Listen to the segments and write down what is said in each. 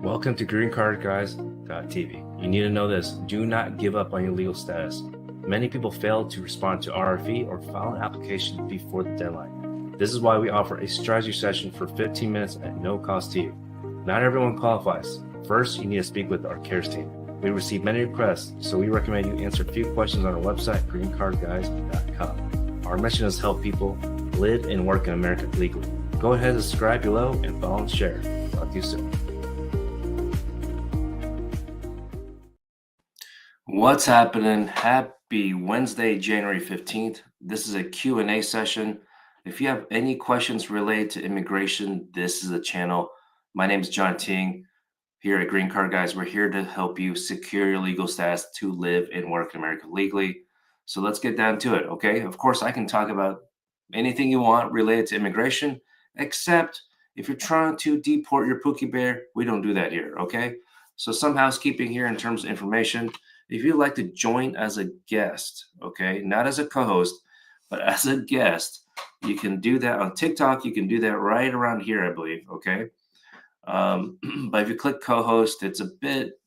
Welcome to greencardguys.tv. You need to know this. Do not give up on your legal status. Many people fail to respond to RFE or file an application before the deadline. This is why we offer a strategy session for 15 minutes at no cost to you. Not everyone qualifies. First, you need to speak with our CARES team. We receive many requests, so we recommend you answer a few questions on our website, greencardguys.com. Our mission is to help people live and work in America legally. Go ahead and subscribe below and follow and share. Talk to you soon. What's happening? Happy Wednesday, January 15th. This is a Q&A session. If you have any questions related to immigration, this is the channel. My name is John Ting. Here at Green Card Guys, we're here to help you secure your legal status to live and work in America legally. So let's get down to it, okay? Of course, I can talk about anything you want related to immigration, except if you're trying to deport your Pookie Bear, we don't do that here, okay? So some housekeeping here in terms of information. If you'd like to join as a guest, okay, not as a co-host, but as a guest, you can do that on TikTok. You can do that right around here, I believe, okay? But if you click co-host, it's a bit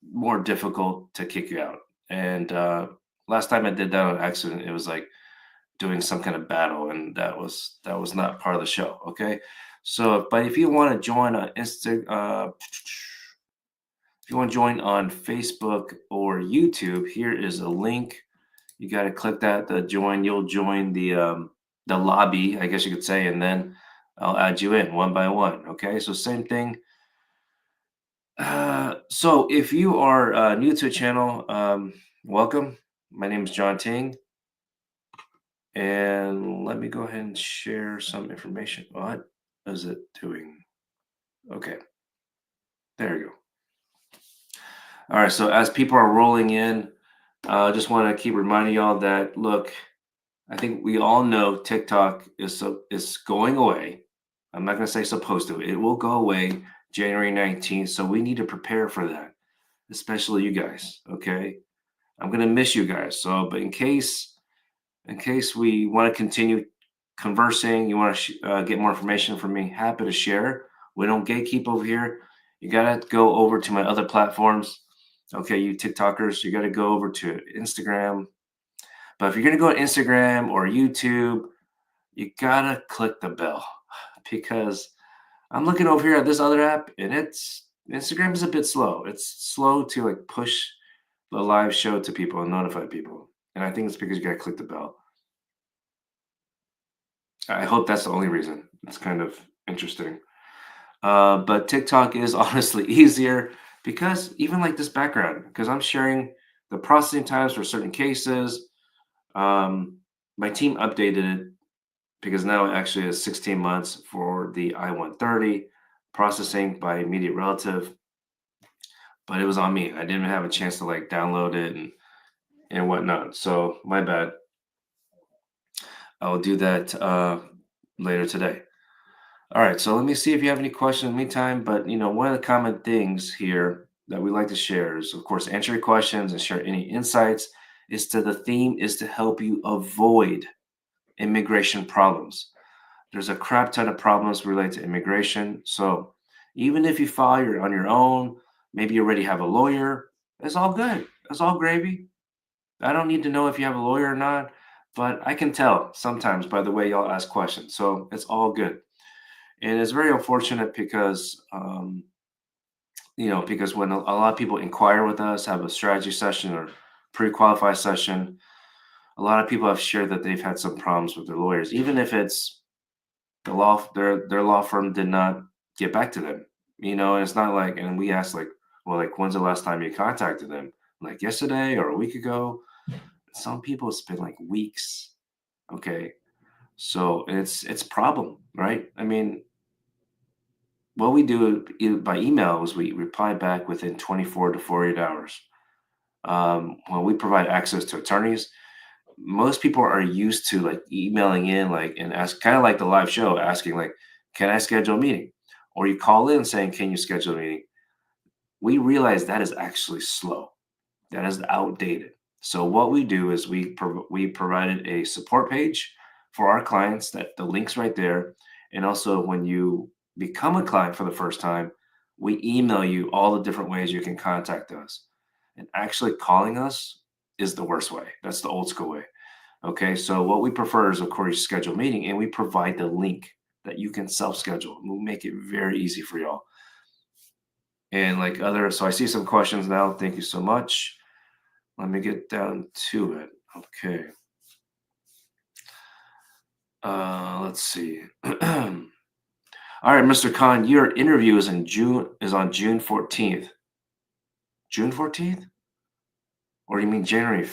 more difficult to kick you out. And last time I did that on accident, it was like doing some kind of battle, and that was not part of the show, okay? So, but if you want to join on if you want to join on Facebook or YouTube, here is a link. You got to click that to join. You'll join the lobby, I guess you could say, and then I'll add you in one by one. Okay, so same thing. So if you are new to the channel, welcome. My name is John Ting, and let me go ahead and share some information. What is it doing? Okay, there you go. All right, so as people are rolling in, I just want to keep reminding y'all that, look, I think we all know TikTok is going away. I'm not going to say supposed to. It will go away January 19th, so we need to prepare for that, especially you guys, okay? I'm going to miss you guys. So, but in case we want to continue conversing, you want to get more information from me, happy to share. We don't gatekeep over here. You got to go over to my other platforms. Okay, you TikTokers, you got to go over to Instagram. But if you're going to go to Instagram or YouTube, you got to click the bell, because I'm looking over here at this other app, and Instagram is a bit slow. It's slow to like push the live show to people and notify people. And I think it's because you got to click the bell. I hope that's the only reason. It's kind of interesting. But TikTok is honestly easier, because even like this background, because I'm sharing the processing times for certain cases. My team updated it because now it actually is 16 months for the I-130 processing by immediate relative, but it was on me. I didn't have a chance to like download it and whatnot. So my bad. I'll do that later today. All right, so let me see if you have any questions in the meantime. But one of the common things here that we like to share is, of course, answer your questions and share any insights. The theme is to help you avoid immigration problems. There's a crap ton of problems related to immigration. So even if you file on your own, maybe you already have a lawyer, it's all good. It's all gravy. I don't need to know if you have a lawyer or not, but I can tell sometimes by the way y'all ask questions. So it's all good. And it's very unfortunate because, because when a lot of people inquire with us, have a strategy session or pre-qualify session, a lot of people have shared that they've had some problems with their lawyers, even if it's their law firm did not get back to them. And it's not like, and we asked like, well, like, when's the last time you contacted them? Like yesterday or a week ago? Some people it's been like weeks. Okay. So it's a problem, right? I mean, what we do by email is we reply back within 24 to 48 hours. When we provide access to attorneys, most people are used to like emailing in and ask, kind of like the live show, asking like, can I schedule a meeting? Or you call in saying, can you schedule a meeting? We realize that is actually slow. That is outdated. So what we do is we provided a support page for our clients, that the link's right there. And also when you become a client for the first time, We email you all the different ways you can contact us. And actually calling us is the worst way. That's the old school way. Okay, so what we prefer is, of course, schedule a meeting, and we provide the link that you can self-schedule. We'll make it very easy for y'all. And like other, so I see some questions now. Thank you so much. Let me get down to it. Okay. Let's see. All right, Mr. Khan, your interview is on June 14th. June 14th? Or you mean January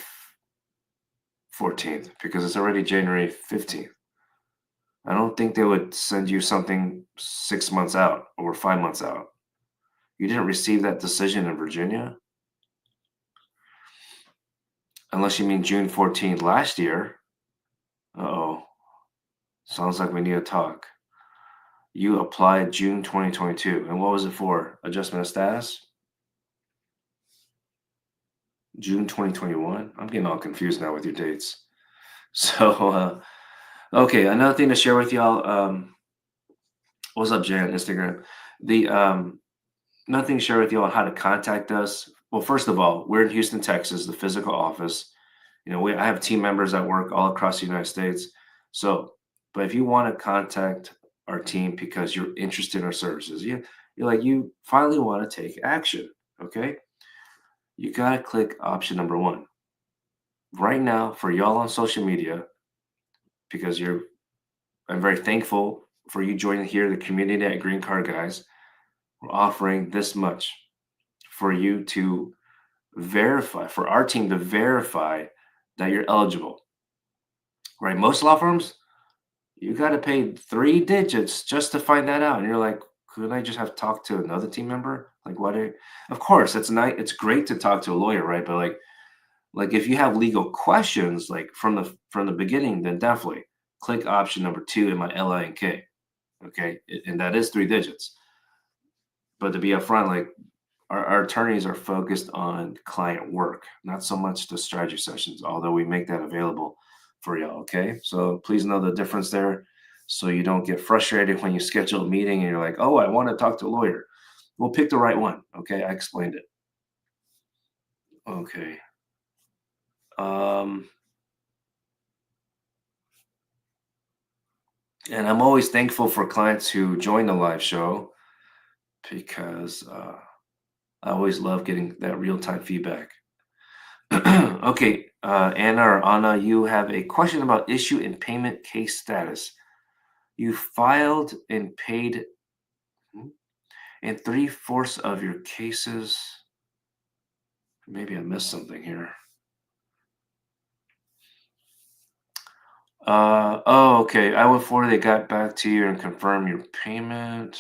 14th? Because it's already January 15th. I don't think they would send you something 6 months out or 5 months out. You didn't receive that decision in Virginia? Unless you mean June 14th last year. Uh-oh. Sounds like we need to talk. You applied June 2022. And what was it for? Adjustment of status? June 2021? I'm getting all confused now with your dates. So, okay, another thing to share with y'all. What's up, Jay, on Instagram? The Another thing to share with you on how to contact us. Well, first of all, we're in Houston, Texas, the physical office. I have team members that work all across the United States. So, but if you want to contact our team because you're interested in our services, you finally want to take action. Okay, you gotta click option number one right now for y'all on social media because I'm very thankful for you joining here, the community at Green Card Guys. We're offering this much for you to verify, for our team to verify that you're eligible, right? Most law firms, you got to pay 3 digits just to find that out. And you're like, couldn't I just have talked to another team member? Like, of course, it's nice. It's great to talk to a lawyer, right? But like if you have legal questions, like from the beginning, then definitely click option number 2 in my LINK. Okay. And that is 3 digits. But to be upfront, like our attorneys are focused on client work, not so much the strategy sessions, although we make that available for y'all. Okay. So please know the difference there so you don't get frustrated when you schedule a meeting and you're like, oh, I want to talk to a lawyer. We'll pick the right one. Okay. I explained it. Okay. Um, and I'm always thankful for clients who join the live show because I always love getting that real time feedback. Okay, Anna or Anna, you have a question about issue and payment case status. You filed and paid in 3/4 of your cases. Maybe I missed something here. Oh, okay. I went forward. They got back to you and confirmed your payment.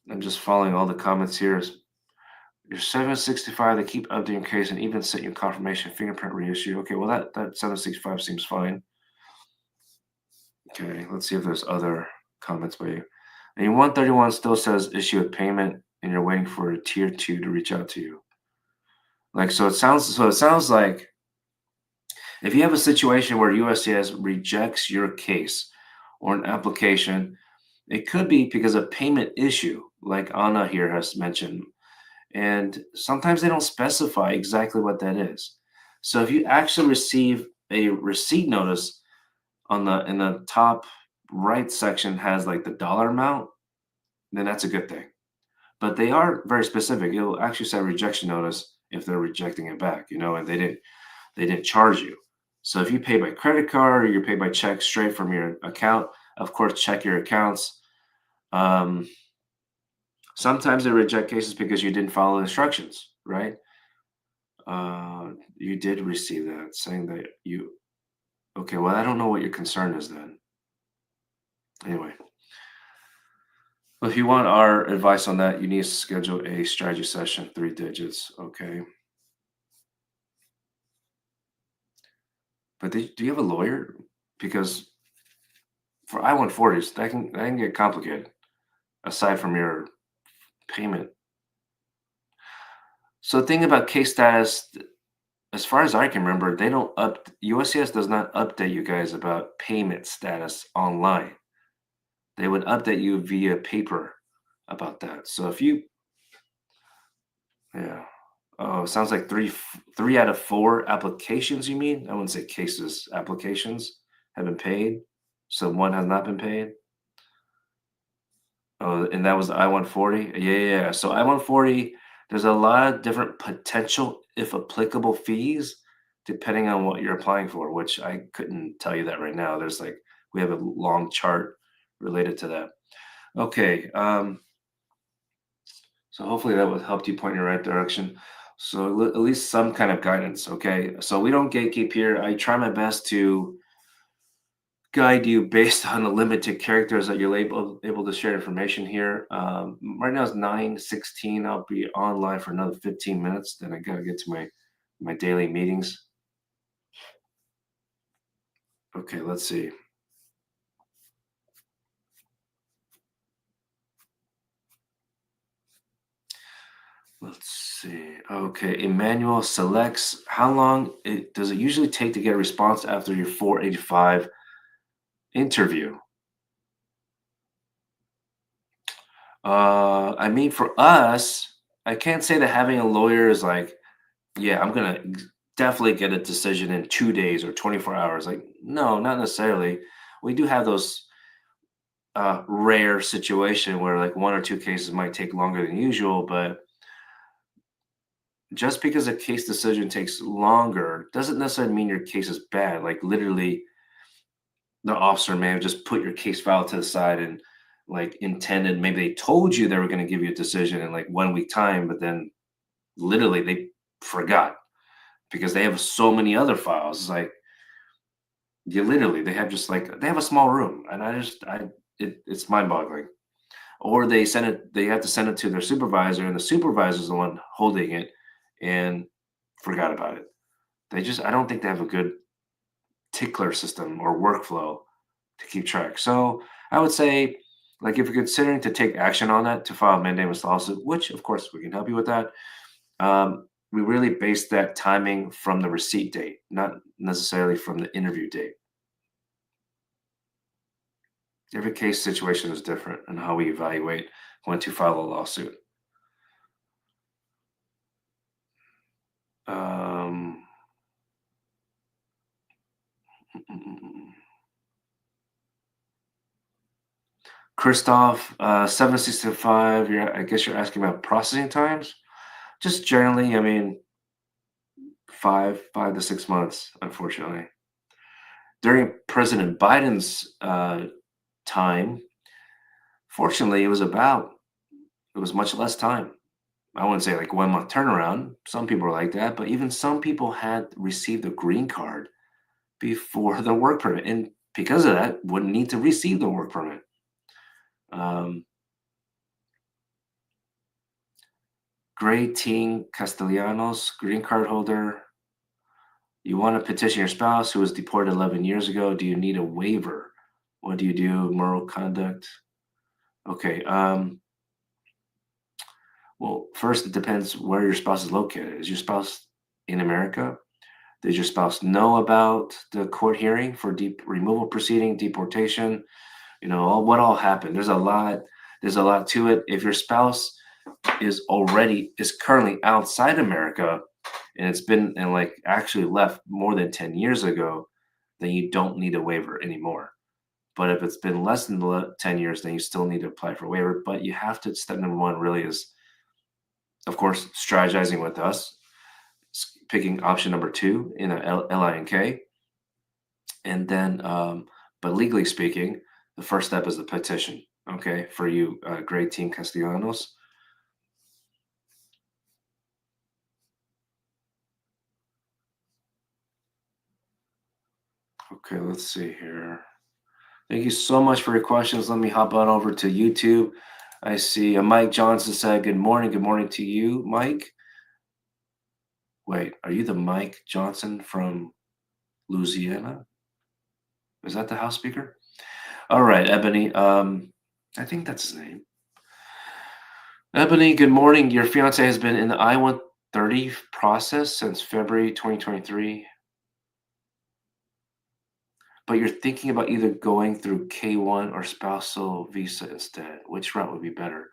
I'm just following all the comments here. You're 765. They keep updating your case and even sent you confirmation fingerprint reissue. Okay, well that 765 seems fine. Okay, let's see if there's other comments by you. And 131 still says issue a payment and you're waiting for a tier 2 to reach out to you. So it sounds like if you have a situation where USCIS rejects your case or an application, it could be because of payment issue, like Anna here has mentioned. And sometimes they don't specify exactly what that is. So if you actually receive a receipt notice in the top right section has like the dollar amount, then that's a good thing. But they are very specific. It'll actually say rejection notice if they're rejecting it back, and they didn't charge you. So if you pay by credit card or you pay by check straight from your account, of course, check your accounts. Sometimes they reject cases because you didn't follow instructions, right? You did receive that saying that okay, well, I don't know what your concern is then. Anyway, if you want our advice on that, you need to schedule a strategy session, 3 digits, okay? But do you have a lawyer? Because for I-140s, that can get complicated, aside from your payment. So the thing about case status, as far as I can remember, USCIS does not update you guys about payment status online. They would update you via paper about that. So if you, yeah. Oh, it sounds like 3 out of 4 applications, you mean? I wouldn't say cases, applications have been paid, so 1 has not been paid? Oh, and that was the I-140? Yeah, yeah, yeah. So I-140, there's a lot of different potential, if applicable, fees depending on what you're applying for, which I couldn't tell you that right now. There's like we have a long chart related to that. Okay, so hopefully that would help you point in the right direction. So at least some kind of guidance, okay? So we don't gatekeep here. I try my best to guide you based on the limited characters that you're able to share information here. Right now it's 9:16. I'll be online for another 15 minutes. Then I gotta get to my daily meetings. Okay, let's see. Let's see. Okay, Emmanuel selects how long does it usually take to get a response after your 485 interview? I mean, for us, I can't say that having a lawyer is like, yeah, I'm gonna definitely get a decision in 2 days or 24 hours. Like, no, not necessarily. We do have those rare situation where like 1 or 2 cases might take longer than usual, but just because a case decision takes longer doesn't necessarily mean your case is bad. Like, literally, the officer may have just put your case file to the side and like intended, maybe they told you they were going to give you a decision in like 1 week time, but then literally they forgot because they have so many other files. It's like you literally they have just like they have a small room, and it's mind boggling. Or they have to send it to their supervisor, and the supervisor is the one holding it and forgot about it. I don't think they have a good tickler system or workflow to keep track. So I would say, like, if you're considering to take action on that to file a mandamus lawsuit, which of course we can help you with that, we really base that timing from the receipt date, not necessarily from the interview date. Every case situation is different and how we evaluate when to file a lawsuit. Um, Christoph, 765. I guess you're asking about processing times. Just generally, I mean, 5 to 6 months, unfortunately. During President Biden's time, fortunately, it was much less time. I wouldn't say like 1 month turnaround. Some people are like that, but even some people had received a green card before the work permit, and because of that, wouldn't need to receive the work permit. Um, Gray Ting Castellanos, green card holder. You want to petition your spouse who was deported 11 years ago. Do you need a waiver? What do you do? Moral conduct. Okay. Well, first, it depends where your spouse is located. Is your spouse in America? Does your spouse know about the court hearing for deep removal proceeding, deportation? What all happened. There's a lot to it. If your spouse is currently outside America and it's been and like actually left more than 10 years ago, then you don't need a waiver anymore. But if it's been less than 10 years, then you still need to apply for a waiver. But you have to, step number one really is, of course, strategizing with us, picking option number two in a LINK. And then, but legally speaking, the first step is the petition. Okay, for you, great team Castellanos. Okay, let's see here. Thank you so much for your questions. Let me hop on over to YouTube. I see Mike Johnson said, "Good morning. Good morning to you, Mike." Wait, are you the Mike Johnson from Louisiana? Is that the House Speaker? All right, Ebony. I think that's his name. Ebony, good morning. Your fiance has been in the I-130 process since February 2023, but you're thinking about either going through K-1 or spousal visa instead. Which route would be better?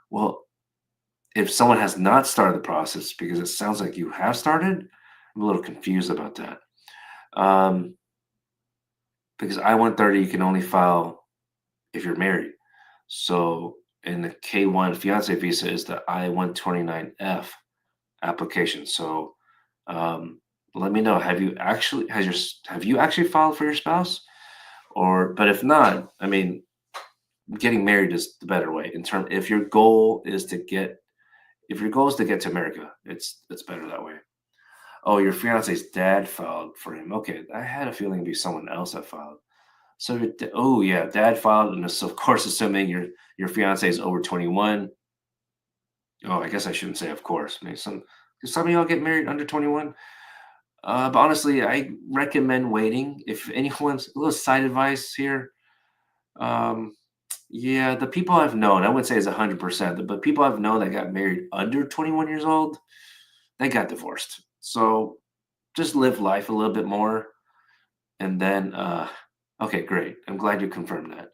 Well, if someone has not started the process, because it sounds like you have started, I'm a little confused about that. Um, because I-130 you can only file if you're married. So in the K-1 fiance visa is the I-129F application. So um, let me know. Have you actually filed for your spouse? Or but if not, I mean, getting married is the better way. In term, if your goal is to get to America, it's better that way. Oh, your fiance's dad filed for him. Okay, I had a feeling it'd be someone else that filed. So, oh yeah, dad filed, and so of course, assuming your fiance is over 21. Oh, I guess I shouldn't say of course. Maybe some of y'all get married under 21. But honestly, I recommend waiting. If anyone's a little side advice here, um, yeah, the people I've known, I wouldn't say it's 100%, but people I've known that got married under 21 years old, they got divorced. So just live life a little bit more. And then, okay, great. I'm glad you confirmed that.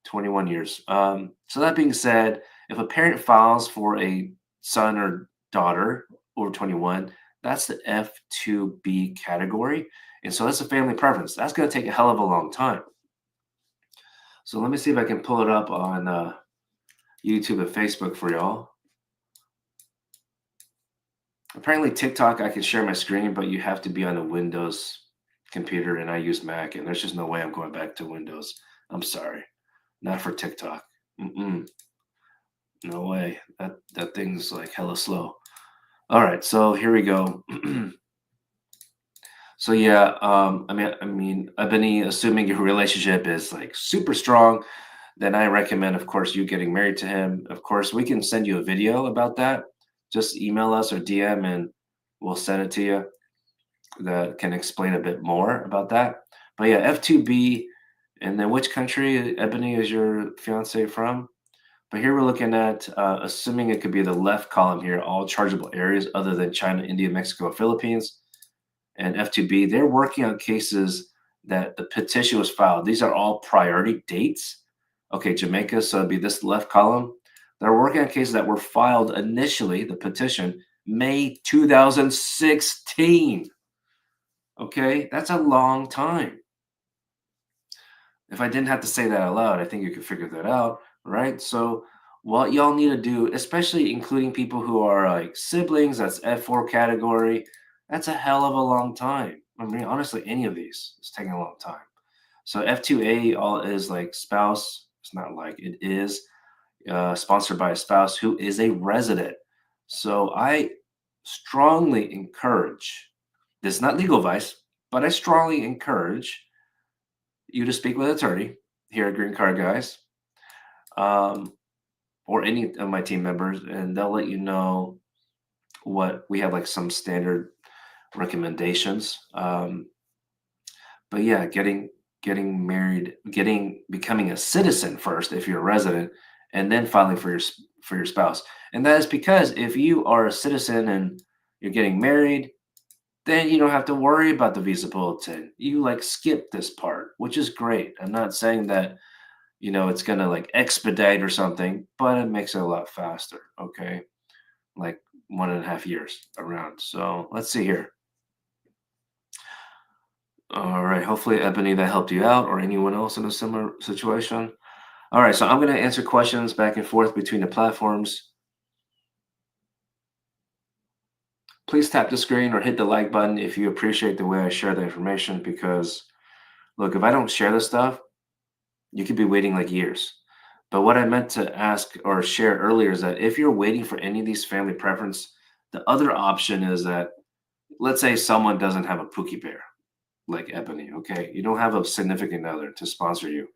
21 years. So that being said, if a parent files for a son or daughter over 21, that's the F2B category. And so that's a family preference. That's going to take a hell of a long time. So let me see if I can pull it up on YouTube and Facebook for y'all. Apparently, TikTok, I can share my screen, but you have to be on a Windows computer, and I use Mac, and there's just no way I'm going back to Windows. I'm sorry, not for TikTok. Mm-mm, no way. That thing's like hella slow. All right, so here we go. So yeah, I mean, Ebony, assuming your relationship is like super strong, then I recommend, of course, you getting married to him. Of course, we can send you a video about that. Just email us or DM, and we'll send it to you. That can explain a bit more about that. But yeah, F2B, and then which country, Ebony, is your fiance from? But here we're looking at, assuming it could be the left column here, all chargeable areas other than China, India, Mexico, Philippines. And F2B, they're working on cases that the petition was filed. These are all priority dates. Okay, Jamaica, so it'd be this left column. They're working on cases that were filed initially, the petition, May 2016. Okay, that's a long time. If I didn't have to say that out loud, I think you could figure that out, right? So, what y'all need to do, especially including people who are like siblings, that's F4 category, that's a hell of a long time. I mean, honestly, any of these is taking a long time. So, F2A all is like spouse. It's not like it is sponsored by a spouse who is a resident. So, I strongly encourage this, is not legal advice, but I strongly encourage you to speak with an attorney here at Green Card Guys, um, or any of my team members, and they'll let you know what we have, like some standard recommendations. But yeah, getting married, becoming a citizen first if you're a resident, and then filing for your spouse. And that is because if you are a citizen and you're getting married, then you don't have to worry about the visa bulletin. You like skip this part, which is great. I'm not saying that it's gonna like expedite or something, but it makes it a lot faster. Okay, like 1.5 years around. So let's see here. All right, hopefully Ebony that helped you out or anyone else in a similar situation. All right, so I'm gonna answer questions back and forth between the platforms. Please tap the screen or hit the like button if you appreciate the way I share the information, because look, if I don't share this stuff, you could be waiting like years. But what I meant to ask or share earlier is that if you're waiting for any of these family preference, the other option is that, let's say someone doesn't have a Pookie Bear like Ebony. Okay, you don't have a significant other to sponsor you.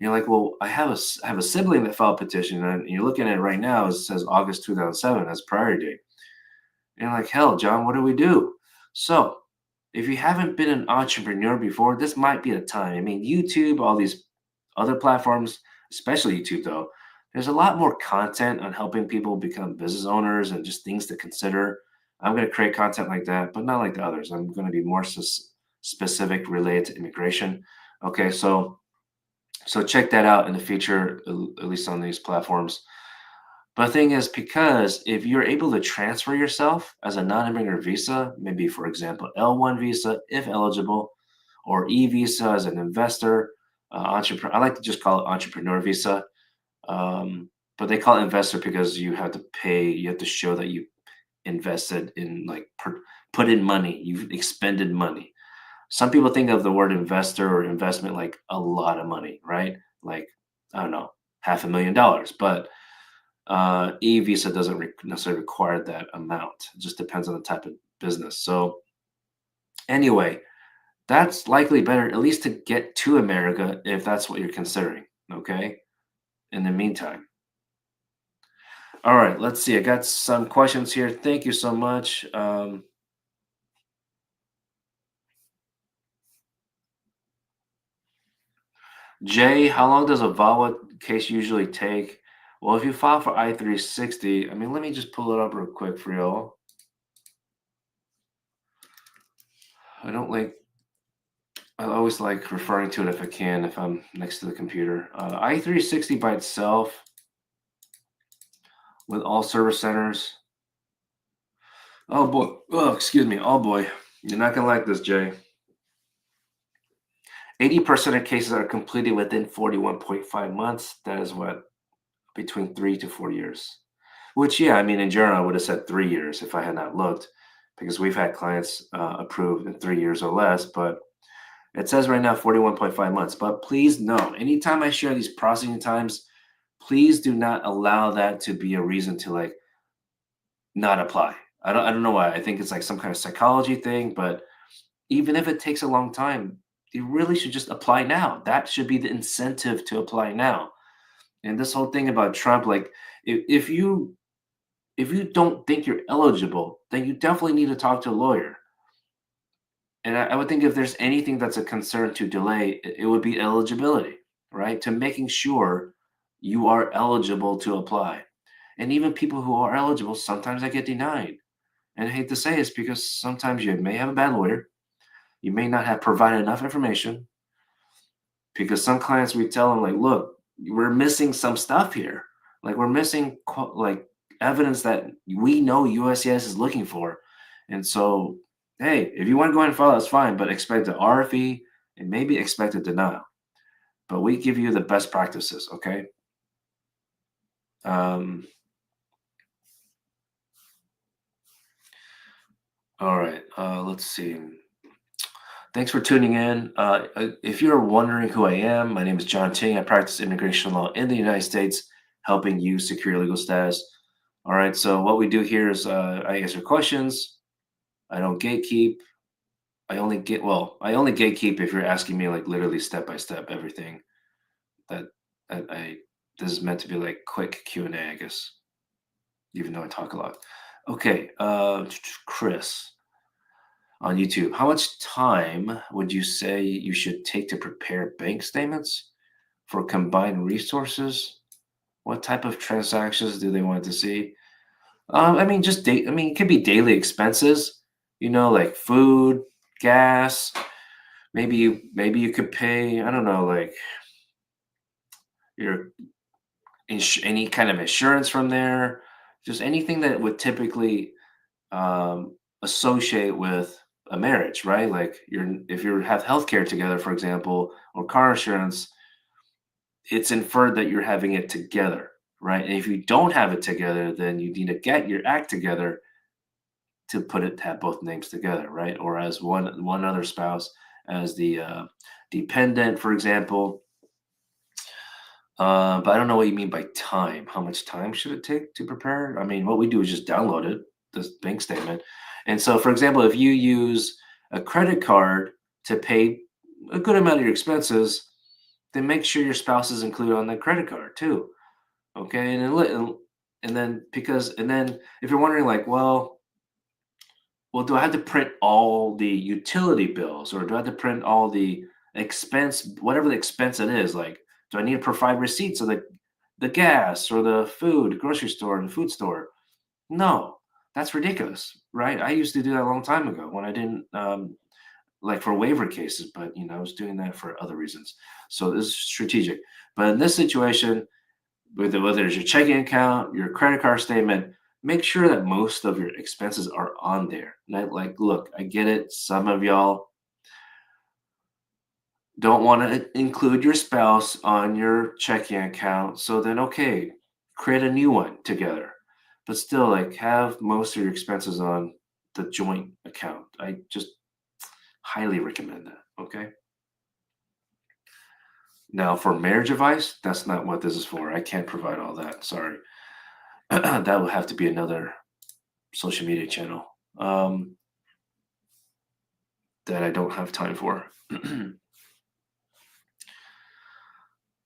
You're like, well, I have a sibling that filed a petition, and you're looking at it right now. It says August 2007 as priority date. And you're like, hell, John, what do we do? So, if you haven't been an entrepreneur before, this might be the time. I mean, YouTube, all these other platforms, especially YouTube, though, there's a lot more content on helping people become business owners and just things to consider. I'm going to create content like that, but not like the others. I'm going to be more specific related to immigration. Okay, so check that out in the future, at least on these platforms. But the thing is, because if you're able to transfer yourself as a non-immigrant visa, maybe for example, L1 visa if eligible, or E visa as an investor, entrepreneur. I like to just call it entrepreneur visa. But they call it investor because you have to pay, you have to show that you invested in like put in money, you've expended money. Some people think of the word investor or investment like a lot of money, right? Like, I don't know, $500,000. But e-visa doesn't necessarily require that amount. It just depends on the type of business. So anyway, that's likely better, at least to get to America if that's what you're considering. Okay. In the meantime. All right, let's see. I got some questions here. Thank you so much. Jay, how long does a VAWA case usually take? Well, if you file for I-360, I mean, let me just pull it up real quick for y'all. I don't like, I always like referring to it if I can, if I'm next to the computer. I-360 by itself, with all service centers. Oh boy, oh, excuse me. Oh boy, you're not gonna like this, Jay. 80% of cases are completed within 41.5 months. That is what, between 3 to 4 years. Which, yeah, I mean, in general, I would have said 3 years if I had not looked, because we've had clients approved in 3 years or less. But it says right now 41.5 months. But please note, anytime I share these processing times, please do not allow that to be a reason to like not apply. I don't know why. I think it's like some kind of psychology thing, but even if it takes a long time, you really should just apply now. That should be the incentive to apply now. And this whole thing about Trump, like if you don't think you're eligible, then you definitely need to talk to a lawyer. And I would think if there's anything that's a concern to delay, it would be eligibility, right? To making sure you are eligible to apply. And even people who are eligible, sometimes I get denied. And I hate to say it's because sometimes you may have a bad lawyer, you may not have provided enough information. Because some clients, we tell them like, look, we're missing some stuff here. Like we're missing like evidence that we know USCIS is looking for. And so, hey, if you want to go ahead and file, that's fine, but expect an RFE and maybe expect a denial. But we give you the best practices, okay? Um, all right, let's see. Thanks for tuning in. If you're wondering who I am, my name is John Ting. I practice immigration law in the United States, helping you secure legal status. All right, so what we do here is I answer questions. I don't gatekeep. I only gatekeep if you're asking me like literally step by step everything. That I this is meant to be like quick Q&A, I guess, even though I talk a lot. Okay, Chris on YouTube. How much time would you say you should take to prepare bank statements for combined resources? What type of transactions do they want to see? I mean, just I mean, it could be daily expenses, like food, gas. Maybe you could pay, I don't know, like your any kind of insurance from there, just anything that would typically associate with a marriage, right? Like if you have healthcare together, for example, or car insurance, it's inferred that you're having it together, right? And if you don't have it together, then you need to get your act together to have both names together, right? Or as one other spouse as the dependent, for example. But I don't know what you mean by time. How much time should it take to prepare? I mean, what we do is just download it, this bank statement. And so, for example, if you use a credit card to pay a good amount of your expenses, then make sure your spouse is included on the credit card too. Okay, and then if you're wondering, like, well, do I have to print all the utility bills, or do I have to print all the expense, whatever the expense it is? Like, do I need to provide receipts of the gas or the food, grocery store, and food store? No, that's ridiculous, right? I used to do that a long time ago when I didn't like for waiver cases, but I was doing that for other reasons. So this is strategic. But in this situation, whether it's your checking account, your credit card statement, make sure that most of your expenses are on there. Like, look, I get it. Some of y'all don't want to include your spouse on your checking account. So then, okay, create a new one together. But still, like, have most of your expenses on the joint account. I just highly recommend that. Okay. Now, for marriage advice, that's not what this is for. I can't provide all that. Sorry. That would have to be another social media channel that I don't have time for.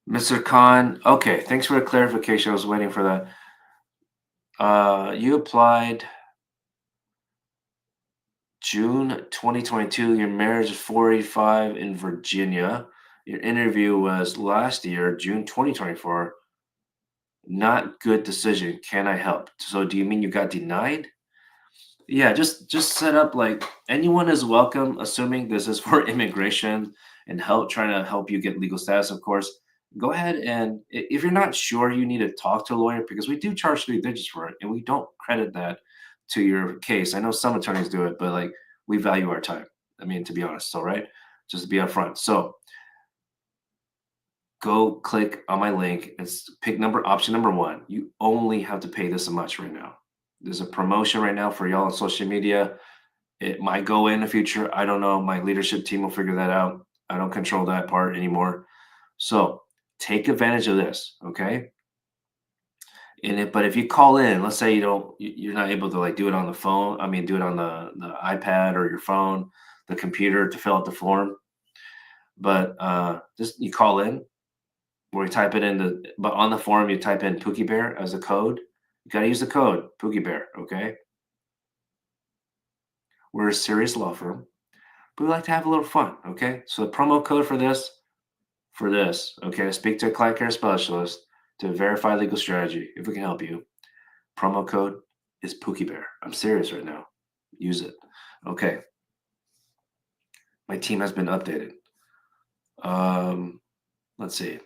Mr. Khan, okay, thanks for the clarification. I was waiting for that. You applied June 2022. Your marriage is 485 in Virginia. Your interview was last year, June 2024. Not good decision. Can I help? So do you mean you got denied? Yeah, just set up like anyone is welcome, assuming this is for immigration and help trying to help you get legal status, of course. Go ahead and if you're not sure, you need to talk to a lawyer because we do charge 3 digits for it and we don't credit that to your case. I know some attorneys do it, but like we value our time. I mean, to be honest, all right, just to be upfront. So go click on my link and pick option number one. You only have to pay this much right now. There's a promotion right now for y'all on social media. It might go in the future. I don't know. My leadership team will figure that out. I don't control that part anymore. So take advantage of this, okay? But if you call in, let's say you're not able to like do it on the phone. I mean, do it on the iPad or your phone, the computer to fill out the form. But just you call in, where you type it in but on the form you type in Pookie Bear as a code. You gotta use the code Pookie Bear, okay? We're a serious law firm, but we like to have a little fun, okay? So the promo code for this, okay, speak to a client care specialist to verify legal strategy if we can help you. Promo code is Pookie Bear. I'm serious right now. Use it. Okay. My team has been updated. Let's see.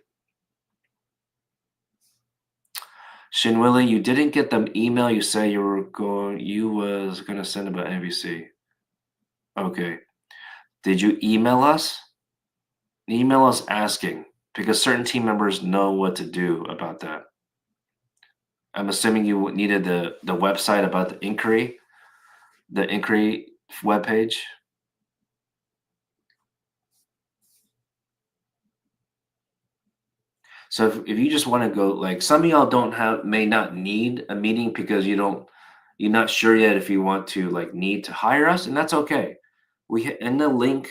Shinwilly, you didn't get the email you say you was gonna send about NBC. Okay. Did you email us? Email us asking because certain team members know what to do about that. I'm assuming you needed the website about the inquiry webpage. So if you just want to go, like some of y'all may not need a meeting because you're not sure yet if you want to like need to hire us, and that's okay. In the link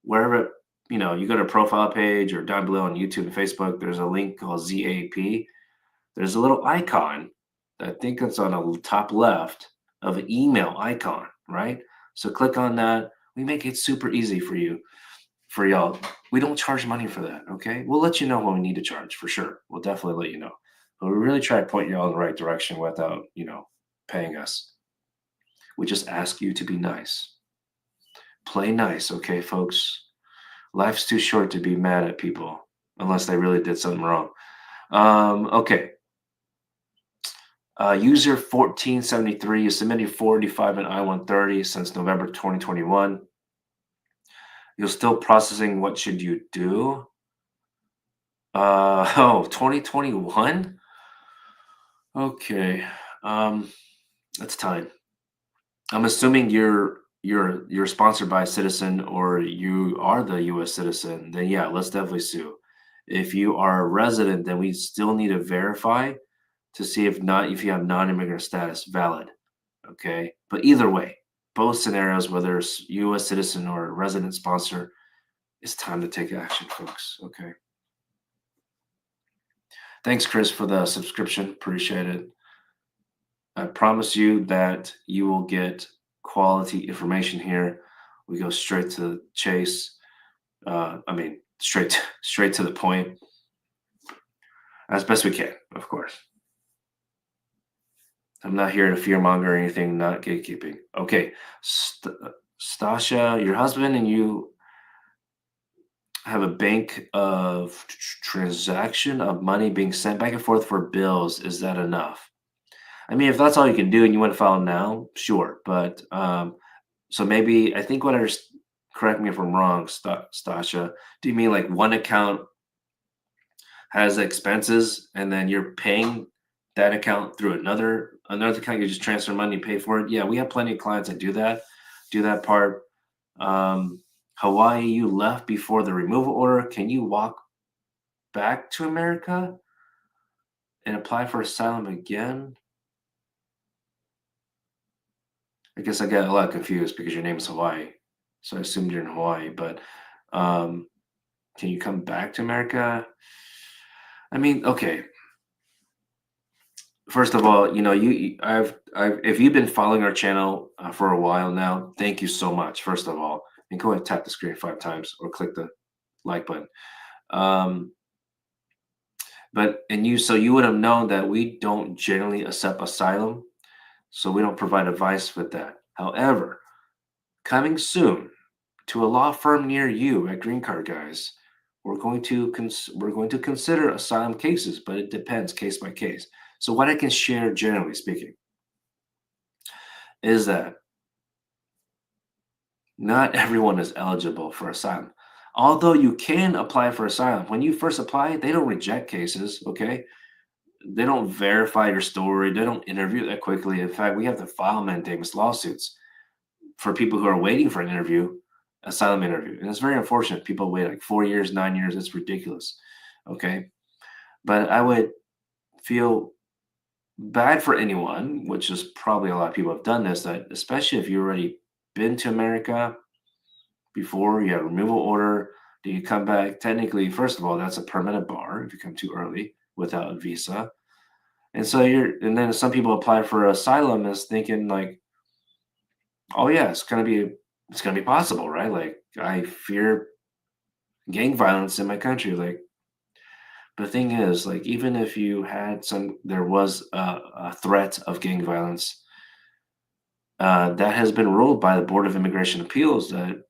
wherever you go to profile page or down below on YouTube and Facebook, there's a link called ZAP. There's a little icon. I think it's on the top left of an email icon, right? So click on that. We make it super easy for y'all. We don't charge money for that, okay? We'll let you know when we need to charge for sure. We'll definitely let you know. But we really try to point y'all in the right direction without, paying us. We just ask you to be nice. Play nice, okay, folks? Life's too short to be mad at people unless they really did something wrong. Okay. User 1473, you submitted 485 and I-130 since November 2021. You're still processing. What should you do? 2021? Okay. That's time. I'm assuming you're sponsored by a citizen or you are the US citizen, then yeah, let's definitely sue. If you are a resident, then we still need to verify to see if you have non-immigrant status valid. Okay. But either way, both scenarios, whether it's US citizen or resident sponsor, it's time to take action, folks. Okay. Thanks, Chris, for the subscription. Appreciate it. I promise you that you will get quality information here. We go straight to the chase. Straight to the point, as best we can, of course. I'm not here to fearmonger or anything. Not gatekeeping. Okay, Stasha, your husband and you have a bank of transaction of money being sent back and forth for bills. Is that enough? I mean, if that's all you can do and you want to file now, sure. But so maybe I think what I correct me if I'm wrong, Stasha. Do you mean like one account has expenses and then you're paying that account through another account? You just transfer money, pay for it. Yeah, we have plenty of clients that do that part. Um, Hawaii, you left before the removal order. Can you walk back to America and apply for asylum again? I guess I got a lot confused because your name is Hawaii, so I assumed you're in Hawaii. But um, can you come back to America? I mean, okay. First of all, I've if you've been following our channel for a while now, thank you so much. First of all, and go ahead and tap the screen 5 times or click the like button. Um, so you would have known that we don't generally accept asylum, so we don't provide advice with that. However, coming soon to a law firm near you at Green Card Guys, we're going to consider asylum cases, but it depends case by case. So what I can share, generally speaking, is that not everyone is eligible for asylum. Although you can apply for asylum, when you first apply, they don't reject cases. Okay, they don't verify your story. They don't interview that quickly. In fact, we have to file mandamus lawsuits for people who are waiting for an interview, asylum interview. And it's very unfortunate. People wait like 4 years, 9 years. It's ridiculous. Okay. But I would feel bad for anyone, which is probably a lot of people have done this, that especially if you already been to America before, you have a removal order, do you come back? Technically, first of all, that's a permanent bar if you come too early without a visa. And then some people apply for asylum as thinking like, oh yeah, it's gonna be possible, right? Like I fear gang violence in my country. Like the thing is, like even if you had there was a threat of gang violence, that has been ruled by the Board of Immigration Appeals that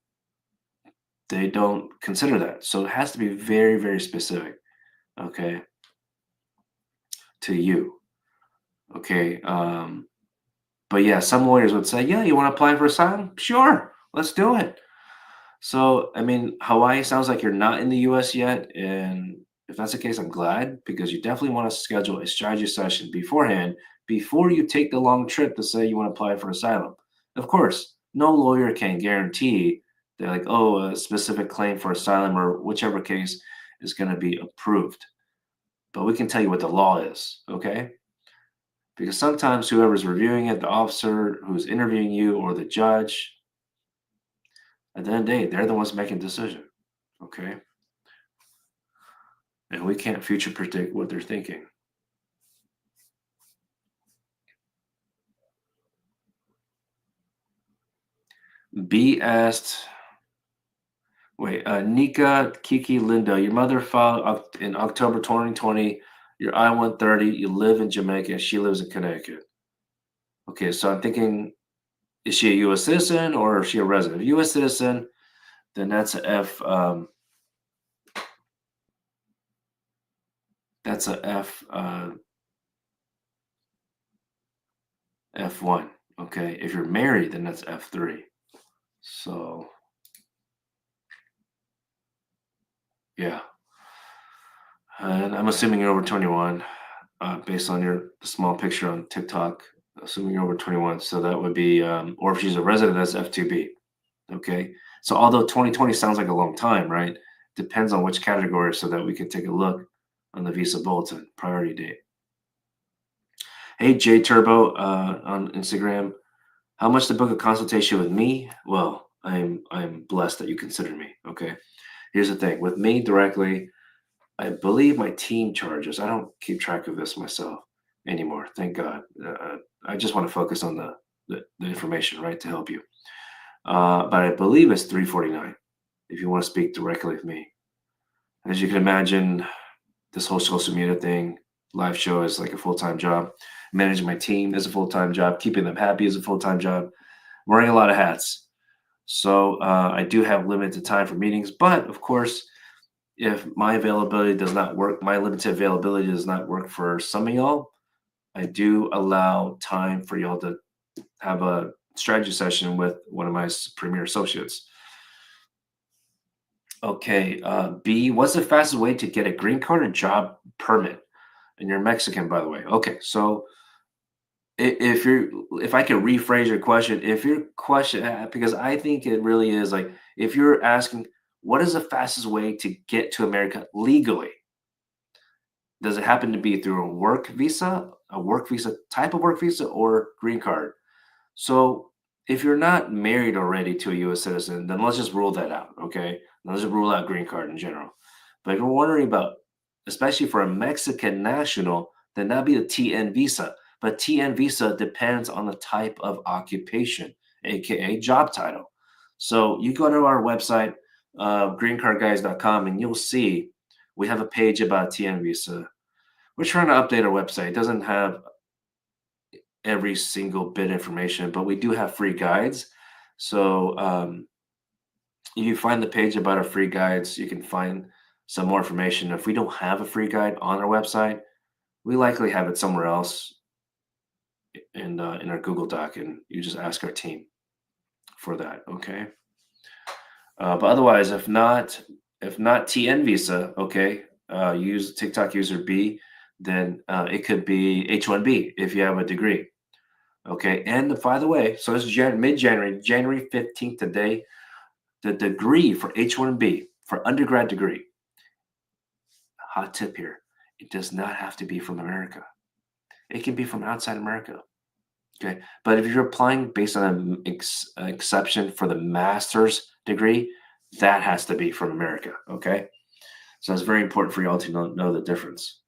they don't consider that. So it has to be very, very specific, okay, to you, okay. But yeah, some lawyers would say, yeah, you want to apply for asylum? Sure, let's do it. So, I mean, Hawaii sounds like you're not in the US yet. And if that's the case, I'm glad because you definitely want to schedule a strategy session beforehand before you take the long trip to say you want to apply for asylum. Of course, no lawyer can guarantee that, like, oh, a specific claim for asylum or whichever case is going to be approved. But we can tell you what the law is, okay? Because sometimes whoever's reviewing it, the officer who's interviewing you, or the judge, at the end of the day, they're the ones making the decision. Okay. And we can't future predict what they're thinking. B asked, wait, Nika Kiki Linda, your mother filed in October 2020. You're I-130. You live in Jamaica. She lives in Connecticut. Okay, so I'm thinking, is she a U.S. citizen or is she a resident? U.S. citizen, then that's a F. That's a F. F1. Okay, if you're married, then that's F3. So yeah, and I'm assuming you're over 21, based on your small picture on TikTok. Assuming you're over 21, so that would be, or if she's a resident, that's F2B. Okay, so although 2020 sounds like a long time, right? Depends on which category, so that we can take a look on the visa bulletin priority date. Hey, J Turbo on Instagram. How much to book a consultation with me? Well, I'm blessed that you consider me. Okay, here's the thing with me directly. I believe my team charges. I don't keep track of this myself anymore. Thank God. I just want to focus on the information, right, to help you. But I believe it's 349 if you want to speak directly with me. As you can imagine, this whole social media thing, live show is like a full-time job. Managing my team is a full-time job. Keeping them happy is a full-time job. I'm wearing a lot of hats. So I do have limited time for meetings, but of course, if my availability does not work, my limited availability does not work for some of y'all, I do allow time for y'all to have a strategy session with one of my premier associates. Okay, B, what's the fastest way to get a green card or job permit? And you're Mexican, by the way. Okay, so if you're, if I could rephrase your question, if your question, because I think it really is like, if you're asking, what is the fastest way to get to America legally? Does it happen to be through a work visa, type of work visa, or green card? So if you're not married already to a US citizen, then let's just rule that out, okay? Let's just rule out green card in general. But if you're wondering about, especially for a Mexican national, then that'd be a TN visa. But TN visa depends on the type of occupation, aka job title. So you go to our website, greencardguys.com, and you'll see we have a page about TN visa. We're trying to update our website. It doesn't have every single bit of information, but we do have free guides. So you find the page about our free guides. You can find some more information. If we don't have a free guide on our website, we likely have it somewhere else in our Google Doc, and you just ask our team for that. Okay. But otherwise, if not TN visa, okay, use TikTok user B, then it could be H1B if you have a degree. Okay, and by the way, so it's mid-January, January 15th today. The degree for H1B, for undergrad degree, hot tip here, it does not have to be from America. It can be from outside America. Okay, but if you're applying based on an exception for the master's degree, that has to be from America. Okay, so it's very important for y'all to know the difference.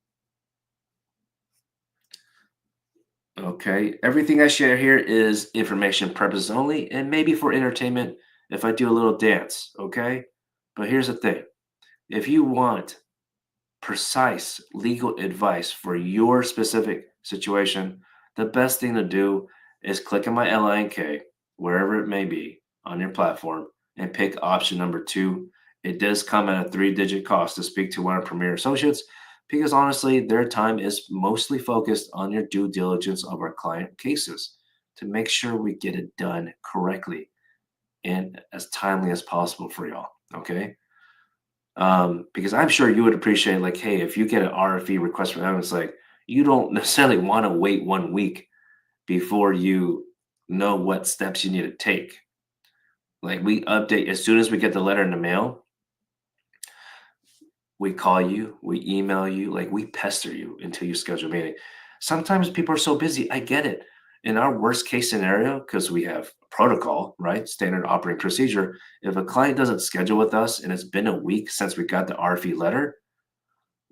Okay, everything I share here is information purposes only and maybe for entertainment if I do a little dance. Okay, but here's the thing, if you want precise legal advice for your specific situation, the best thing to do is click on my LINK, wherever it may be on your platform, and pick option number two. It does come at a three-digit cost to speak to one of Premier Associates because honestly, their time is mostly focused on your due diligence of our client cases to make sure we get it done correctly and as timely as possible for y'all. Okay. Because I'm sure you would appreciate, like, hey, if you get an RFE request from them, it's like you don't necessarily want to wait 1 week before you know what steps you need to take. Like, we update as soon as we get the letter in the mail, we call you, we email you, like we pester you until you schedule a meeting. Sometimes people are so busy. I get it. In our worst case scenario, because we have protocol, right? Standard operating procedure. If a client doesn't schedule with us and it's been a week since we got the RFE letter,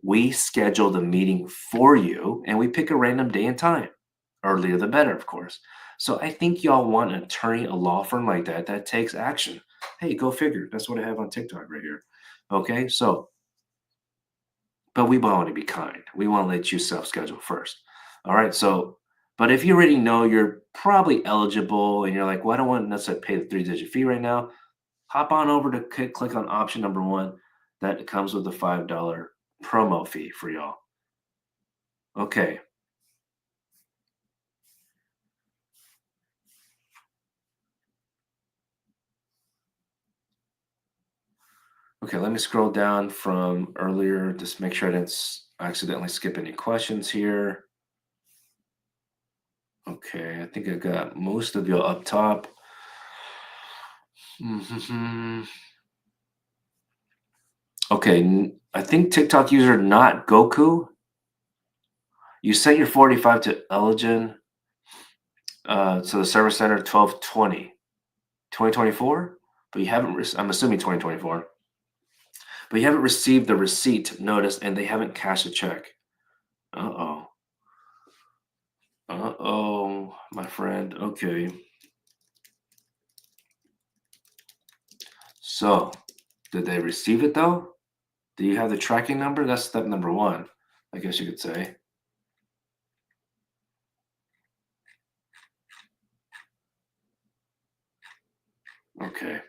we schedule the meeting for you and we pick a random day and time. Earlier the better, of course. So I think y'all want an attorney, a law firm like that that takes action. Hey, go figure. That's what I have on TikTok right here. Okay, so but we want to be kind. We want to let you self-schedule first. All right. So, but if you already know you're probably eligible and you're like, well, I don't want to necessarily pay the three-digit fee right now, hop on over to click on option number one. That comes with a $5 promo fee for y'all. Okay. Okay, let me scroll down from earlier, just make sure I didn't accidentally skip any questions here. Okay, I think I got most of you up top. Okay, I think TikTok user not Goku. You sent your 45 to Elgin to the service center 12/20, 2024, but you haven't. I'm assuming 2024, but you haven't received the receipt notice, and they haven't cashed a check. Uh oh. Uh oh, my friend. Okay. So, did they receive it though? Do you have the tracking number? That's step number one, I guess you could say. Okay.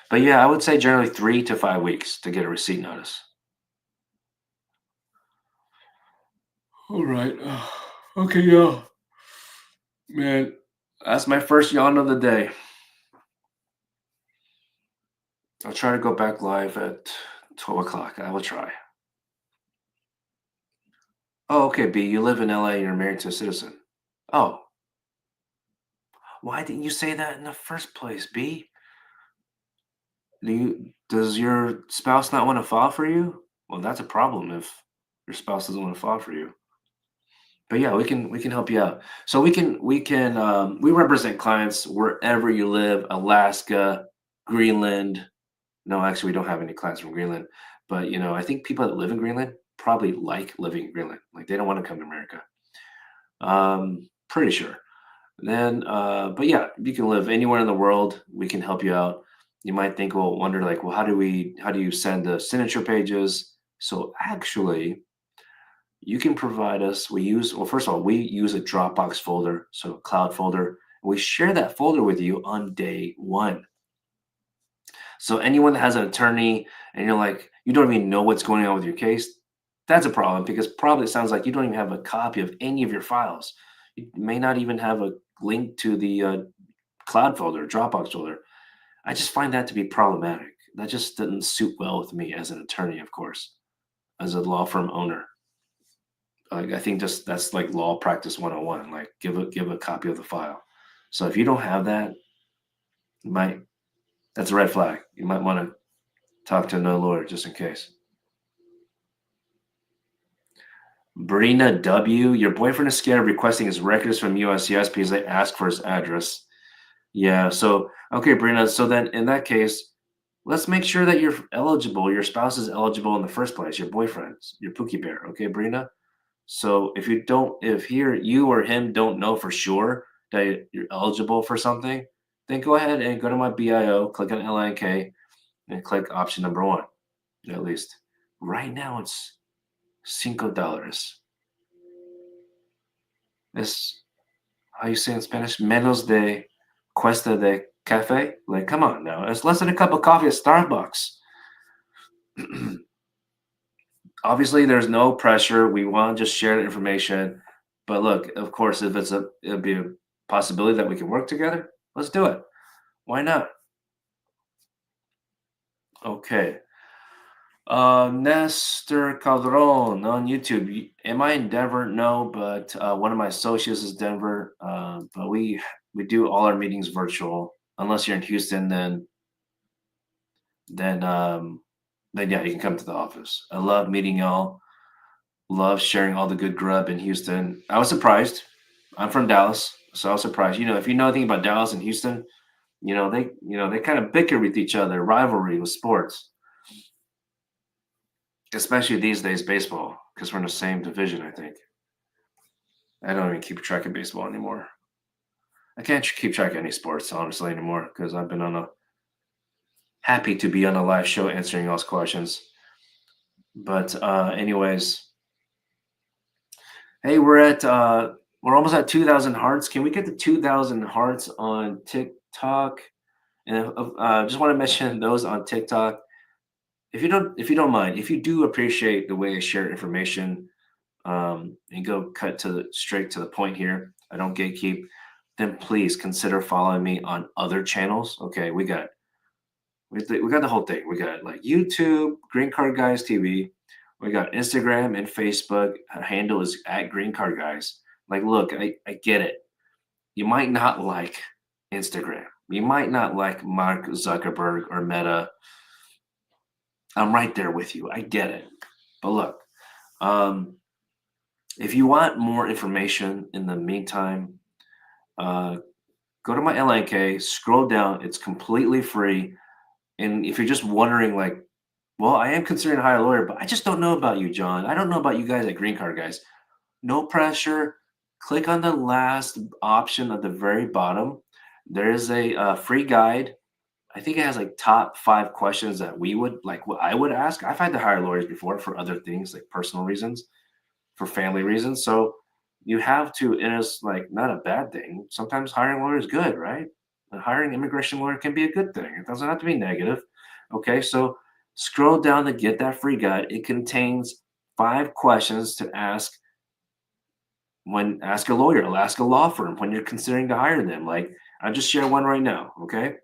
But yeah, I would say generally 3 to 5 weeks to get a receipt notice. All right. Okay, yeah. Man, that's my first yawn of the day. I'll try to go back live at 12 o'clock. I will try. Oh, okay, B. You live in LA and you're married to a citizen. Oh, why didn't you say that in the first place, B? Does your spouse not want to file for you? Well, that's a problem if your spouse doesn't want to file for you. But yeah, we can help you out. So we represent clients wherever you live, Alaska, Greenland. No, actually, we don't have any clients from Greenland. But I think people that live in Greenland probably like living in Greenland. Like they don't want to come to America. Pretty sure. Then, but yeah, you can live anywhere in the world. We can help you out. You might think, well, wonder like, well, how do you send the signature pages? So actually, you can provide us. Well, first of all, we use a Dropbox folder, so a cloud folder. We share that folder with you on day one. So anyone that has an attorney and you're like, you don't even know what's going on with your case, that's a problem because probably it sounds like you don't even have a copy of any of your files. You may not even have a link to the cloud folder, Dropbox folder. I just find that to be problematic. That just doesn't suit well with me as an attorney, of course, as a law firm owner. Like I think just that's like law practice 101. Like give a copy of the file. So if you don't have that, you might that's a red flag. You might want to talk to another lawyer just in case. Brina W, your boyfriend is scared of requesting his records from USCIS because they ask for his address. Yeah, so okay, Brina. So then in that case, let's make sure that you're eligible. Your spouse is eligible in the first place. Your boyfriend's your Pookie Bear. Okay, Brina. So if you or him don't know for sure that you're eligible for something, then go ahead and go to my BIO, click on LNK, and click option number one. At least right now it's $5. It's how you say in Spanish, menos de cuesta de café. Like, come on now, it's less than a cup of coffee at Starbucks. Obviously, there's no pressure. We want to just share the information. But look, of course, if it'd be a possibility that we can work together, let's do it. Why not? Okay. Nestor Calderon on YouTube. Am I in Denver? No, but one of my associates is Denver. But we do all our meetings virtual. Unless you're in Houston, then um, then yeah, you can come to the office. I love meeting y'all. Love sharing all the good grub in Houston. I was surprised. I'm from Dallas, so I was surprised. If you know anything about Dallas and Houston, they kind of bicker with each other, rivalry with sports, especially these days baseball, because we're in the same division. I think I don't even keep track of baseball anymore. I can't keep track of any sports honestly anymore because I've been on a happy to be on a live show answering y'all's questions. But anyways, hey, we're almost at 2,000 hearts. Can we get to 2,000 hearts on TikTok? And just want to mention those on TikTok. If you don't mind, if you do appreciate the way I share information, and go cut straight to the point here, I don't gatekeep. Then please consider following me on other channels. Okay, we got the whole thing. We got like YouTube, Green Card Guys TV. We got Instagram and Facebook. Our handle is at Green Card Guys. Like, look, I get it. You might not like Instagram. You might not like Mark Zuckerberg or Meta. I'm right there with you. I get it. But look, um, if you want more information in the meantime, uh, go to my LNK, scroll down. It's completely free. And if you're just wondering, like, well, I am considering a hire a lawyer, but I just don't know about you, John. I don't know about you guys at Green Card Guys. No pressure. Click on the last option at the very bottom. There is a free guide. I think it has like top 5 questions that we would like what I would ask. I've had to hire lawyers before for other things like personal reasons, for family reasons. So you have to, and it's like not a bad thing. Sometimes hiring a lawyer is good, right? hiring an immigration lawyer can be a good thing. It doesn't have to be negative. Okay, so scroll down to get that free guide. It contains 5 questions to ask a lawyer, ask a law firm when you're considering to hire them. Like I just share one right now. Okay,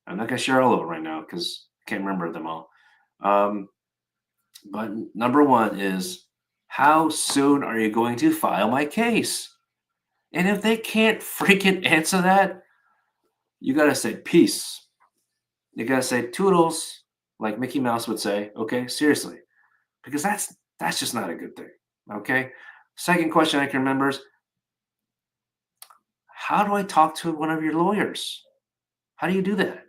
I'm not gonna share all of them right now because I can't remember them all. Um, but number one is, how soon are you going to file my case? And if they can't freaking answer that, you gotta say peace. You gotta say toodles, like Mickey Mouse would say. Okay, seriously, because that's just not a good thing. Okay. Second question I can remember is, how do I talk to one of your lawyers? How do you do that?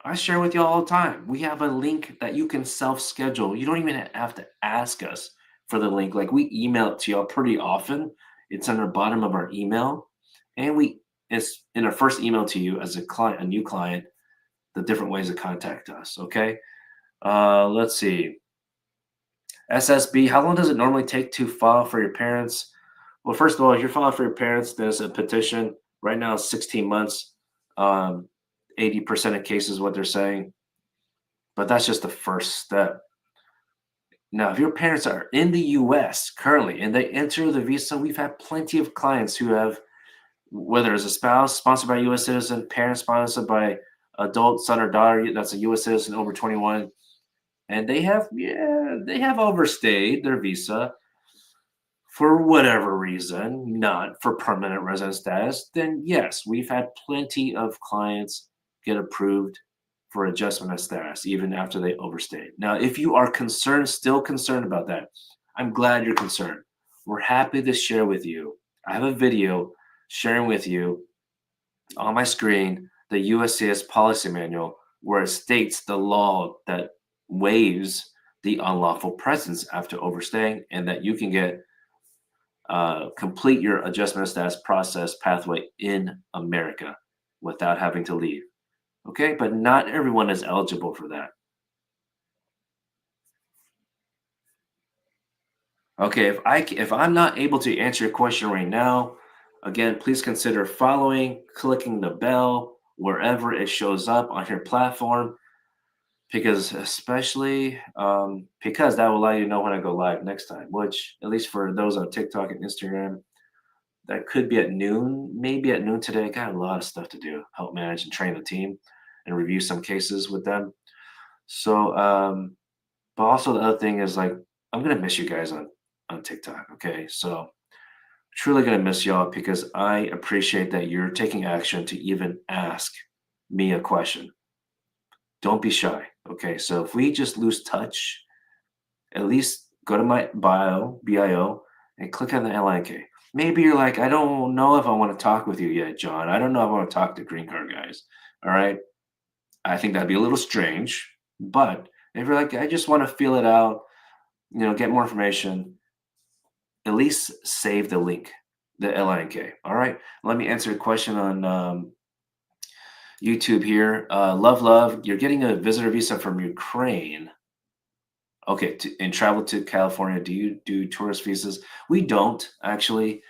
I share with you all the time. We have a link that you can self-schedule. You don't even have to ask us for the link. Like we email it to y'all pretty often. It's on the bottom of our email, and it's in our first email to you as a client, a new client, the different ways to contact us. Okay. Let's see. SSB. How long does it normally take to file for your parents? Well, first of all, if you're filing for your parents, there's a petition. Right now, it's 16 months. 80% of cases, what they're saying. But that's just the first step. Now, if your parents are in the US currently and they enter the visa, we've had plenty of clients who have, whether it's a spouse sponsored by a US citizen, parent sponsored by adult son or daughter that's a US citizen over 21, and they have overstayed their visa for whatever reason, not for permanent resident status, then yes, we've had plenty of clients get approved for adjustment of status even after they overstayed. Now, if you are still concerned about that, I'm glad you're concerned. We're happy to share with you. I have a video sharing with you on my screen the USCIS policy manual where it states the law that waives the unlawful presence after overstaying and that you can get complete your adjustment of status process pathway in America without having to leave. Okay, but not everyone is eligible for that. Okay, if I'm not able to answer your question right now, again, please consider following, clicking the bell wherever it shows up on your platform, because because that will allow you to know when I go live next time. Which, at least for those on TikTok and Instagram, that could be at noon, maybe at noon today. I got a lot of stuff to do, help manage and train the team and review some cases with them. So, but also the other thing is like, I'm gonna miss you guys on TikTok. Okay, so truly gonna miss y'all because I appreciate that you're taking action to even ask me a question. Don't be shy. Okay, so if we just lose touch, at least go to my bio, and click on the link. Maybe you're like, I don't know if I want to talk with you yet, John. I don't know if I want to talk to green card guys. All right. I think that'd be a little strange. But if you're like, I just want to feel it out, get more information, at least save the link, the link. All right. Let me answer a question on YouTube here. Love, you're getting a visitor visa from Ukraine. Okay, and travel to California. Do you do tourist visas? We don't actually.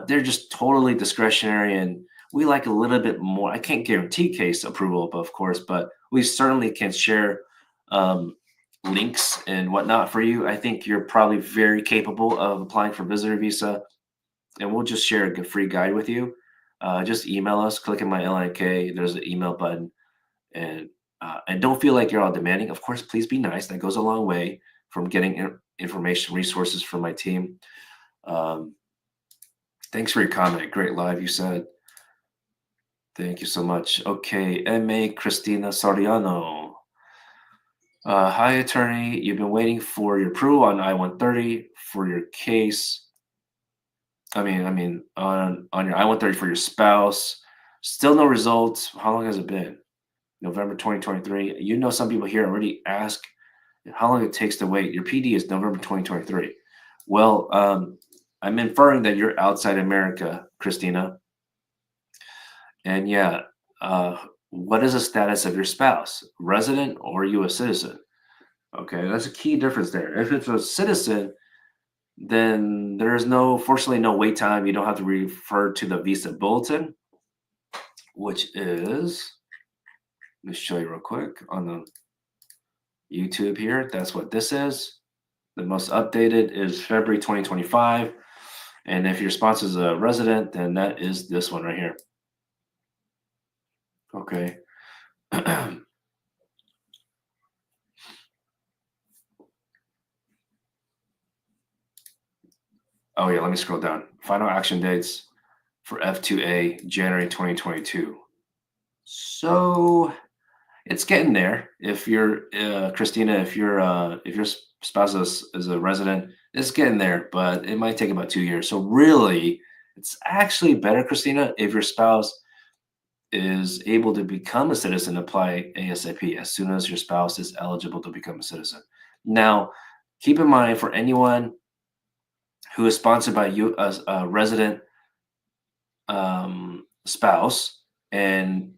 They're just totally discretionary, and we like a little bit more. I can't guarantee case approval, of course, but we certainly can share um, links and whatnot for you. I think you're probably very capable of applying for visitor visa, and we'll just share a free guide with you. Just email us, click in my link. There's an email button, and don't feel like you're all demanding. Of course, please be nice. That goes a long way from getting information, resources from my team. Um, Thanks for your comment. Great live, you said. Thank you so much. Okay, M.A. Christina Soriano. Hi, attorney. You've been waiting for your approval on I-130 for your case. On your I-130 for your spouse. Still no results. How long has it been? November 2023. You know, some people here already ask how long it takes to wait. Your PD is November 2023. Well, I'm inferring that you're outside America, Christina. And yeah, what is the status of your spouse? Resident or U.S. citizen? Okay, that's a key difference there. If it's a citizen, then there's fortunately no wait time. You don't have to refer to the visa bulletin. which is, let me show you real quick on the YouTube here. That's what this is. The most updated is February 2025. And if your spouse is a resident, then that is this one right here. Okay. Oh, yeah, let me scroll down. Final action dates for F2A, January 2022. So it's getting there. If you're Christina, if your spouse is a resident, it's getting there, but it might take about 2 years. So really, it's actually better, Christina, if your spouse is able to become a citizen, apply ASAP as soon as your spouse is eligible to become a citizen. Now, keep in mind for anyone who is sponsored by you as a resident spouse, and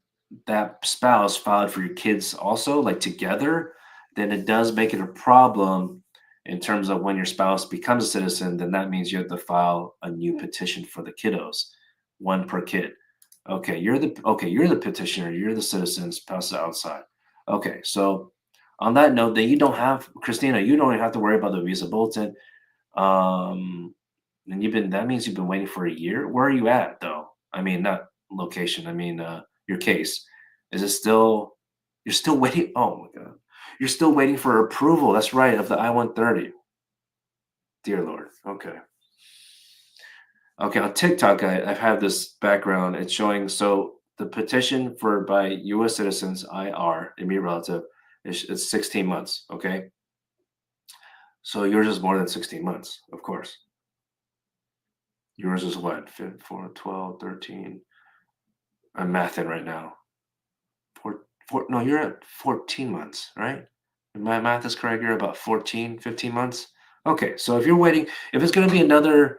that spouse filed for your kids also, like together, then it does make it a problem in terms of when your spouse becomes a citizen. Then that means you have to file a new petition for the kiddos, one per kid. You're the petitioner, you're the citizen, spouse is outside. Okay, so on that note, then you don't have Christina, you don't have to worry about the visa bulletin. Um, and that means you've been waiting for a year? Where are you at though? I mean, not location, I mean, your case. Is it still you're still waiting? Oh my god. You're still waiting for approval. That's right, of the I-130. Dear Lord. Okay. Okay, on TikTok, I've had this background. It's showing so the petition for by U.S. citizens, IR, immediate relative, it's 16 months. Okay, so yours is more than 16 months, of course. Yours is what? 4, 12, 13. I'm mathing right now. No, you're at 14 months, right? If my math is correct, you're about 14, 15 months. Okay, so if you're waiting, if it's going to be another,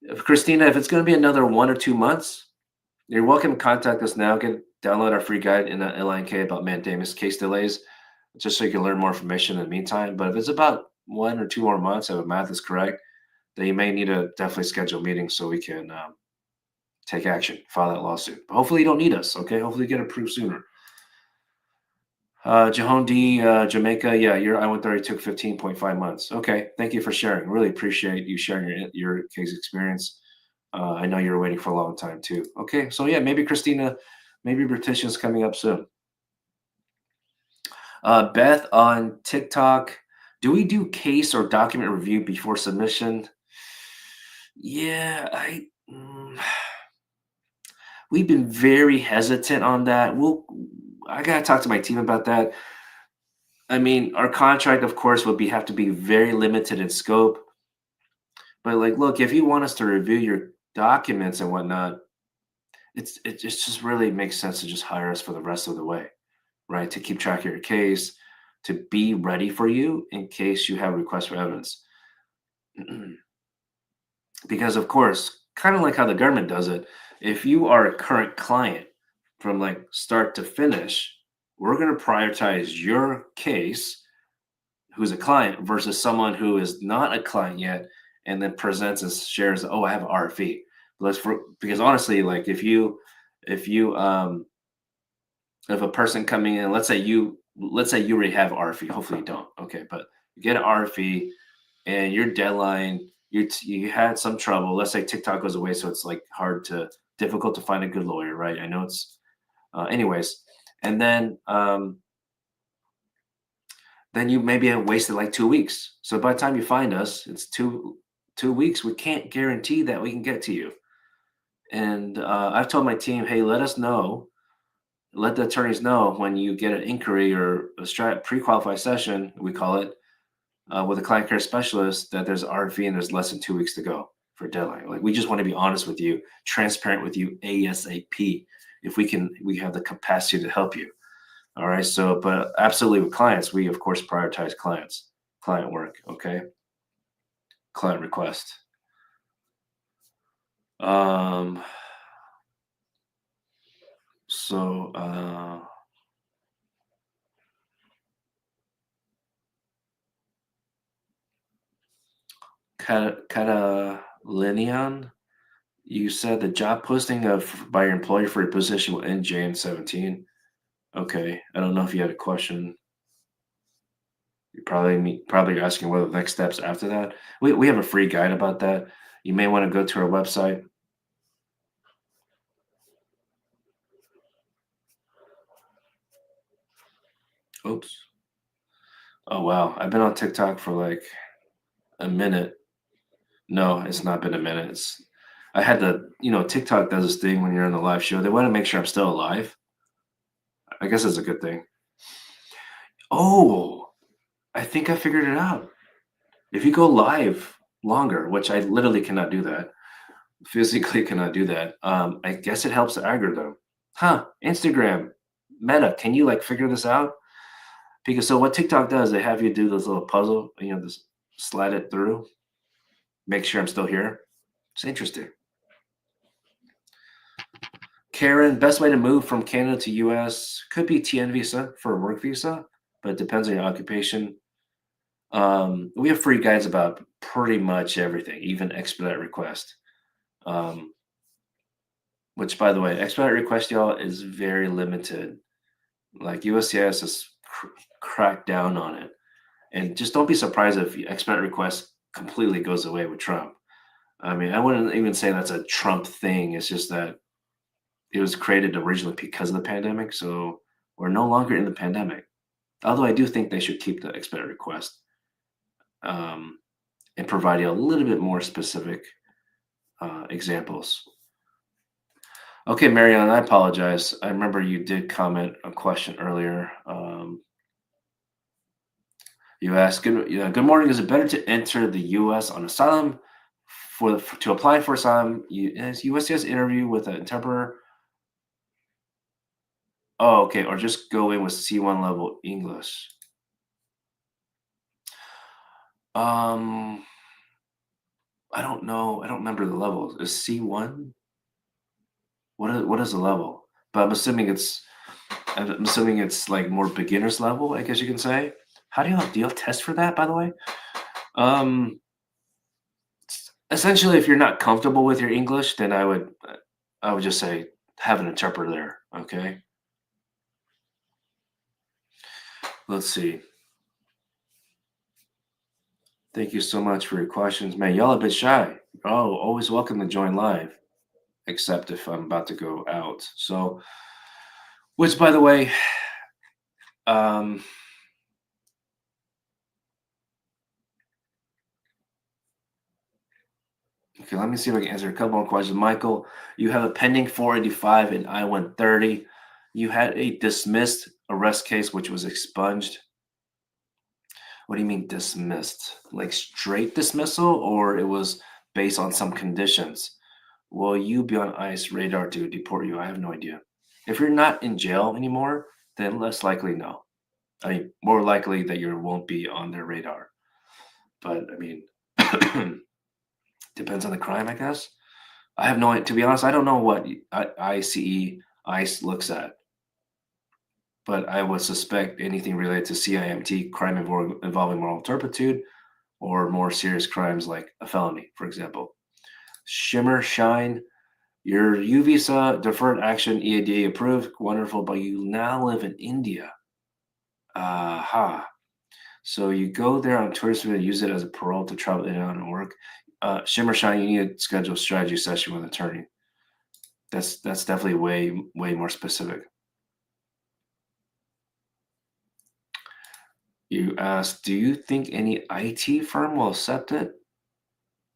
if Christina, if it's going to be another 1 or 2 months, you're welcome to contact us now. Download our free guide in LINK about mandamus case delays, just so you can learn more information in the meantime. But if it's about 1 or 2 more months, if math is correct, then you may need to definitely schedule meetings so we can take action, file that lawsuit. But hopefully you don't need us, okay? Hopefully you get approved sooner. Jahan D, Jamaica, yeah, your I-130 took 15.5 months. Okay, thank you for sharing. Really appreciate you sharing your case experience. I know you were waiting for a long time too. Okay, so yeah, maybe Christina, maybe your petition's coming up soon. Beth on TikTok, do we do case or document review before submission? Yeah, we've been very hesitant on that. I gotta talk to my team about that. I mean, our contract, of course, would have to be very limited in scope. But like, look, if you want us to review your documents and whatnot, it just really makes sense to just hire us for the rest of the way, right? To keep track of your case, to be ready for you in case you have requests for evidence. Because of course, kind of like how the government does it, if you are a current client from like start to finish, we're going to prioritize your case who's a client versus someone who is not a client yet and then presents and shares, oh, I have an RFE. Because honestly, like if you if a person coming in, let's say you already have RFE, hopefully you don't. Okay, but you get an RFE and your deadline, you had some trouble. Let's say TikTok goes away, so it's like difficult to find a good lawyer, right? I know it's anyways, and then you maybe have wasted like 2 weeks. So by the time you find us, it's two weeks. We can't guarantee that we can get to you. And I've told my team, hey, let us know, let the attorneys know when you get an inquiry or a pre-qualified session, we call it, with a client care specialist, that there's RFE and there's less than 2 weeks to go for deadline. Like we just want to be honest with you, transparent with you, ASAP. If we have the capacity to help you. All right. So, but absolutely with clients, we of course prioritize client work. Okay. Client request. Um, so, Catalinian, You said the job posting of by your employer for your position will end Jan 17. Okay. I don't know if you had a question. Probably you're asking what are the next steps after that. We have a free guide about that. You may want to go to our website. Oops. Oh wow. I've been on TikTok for like a minute. No, it's not been a minute. I had to, TikTok does this thing when you're in the live show. They want to make sure I'm still alive. I guess that's a good thing. Oh, I think I figured it out. If you go live longer, which I literally cannot do that, physically cannot do that. I guess it helps the algorithm. Huh? Instagram, Meta, can you like figure this out? Because so what TikTok does, they have you do this little puzzle, this slide it through, make sure I'm still here. It's interesting. Karen, best way to move from Canada to US could be TN visa for a work visa, but it depends on your occupation. We have free guides about pretty much everything, even expedite request. Um, which, by the way, expedite request, y'all, is very limited. Like USCIS has cracked down on it, and just don't be surprised if expedite request completely goes away with Trump. I mean, I wouldn't even say that's a Trump thing. It's just that it was created originally because of the pandemic. So we're no longer in the pandemic. Although I do think they should keep the expedite request um, and provide you a little bit more specific examples. Okay, Marianne, I apologize. I remember you did comment a question earlier. You asked, good morning. Is it better to enter the U.S. on asylum to apply for asylum? USCIS interview with an interpreter. Oh, okay. Or just go in with C1 level English. Um, I don't know. I don't remember the levels. Is C1? What is the level? But I'm assuming it's like more beginner's level, I guess you can say. How do you have tests for that, by the way? Um, Essentially, if you're not comfortable with your English, then I would just say have an interpreter there. Okay. Let's see. Thank you so much for your questions, man. Y'all a bit shy. Oh, always welcome to join live, except if I'm about to go out. So, which, by the way, um, okay, let me see if I can answer a couple more questions. Michael, you have a pending 485 and I-130. You had a dismissed arrest case, which was expunged. What do you mean dismissed? Like straight dismissal, or it was based on some conditions? Will you be on ICE radar to deport you? I have no idea. If you're not in jail anymore, then less likely no. I mean, more likely that you won't be on their radar. But I mean, depends on the crime, I guess. I have no. To be honest, I don't know what ICE looks at, but I would suspect anything related to CIMT, crime involving moral turpitude, or more serious crimes like a felony, for example. Shimmer, shine. Your U visa deferred action EADA approved. Wonderful, but you now live in India. Aha. So you go there on tourist visa, use it as a parole to travel in and out and work. Shimmer, shine. You need to schedule a strategy session with an attorney. That's definitely way more specific. You asked, do you think any IT firm will accept it?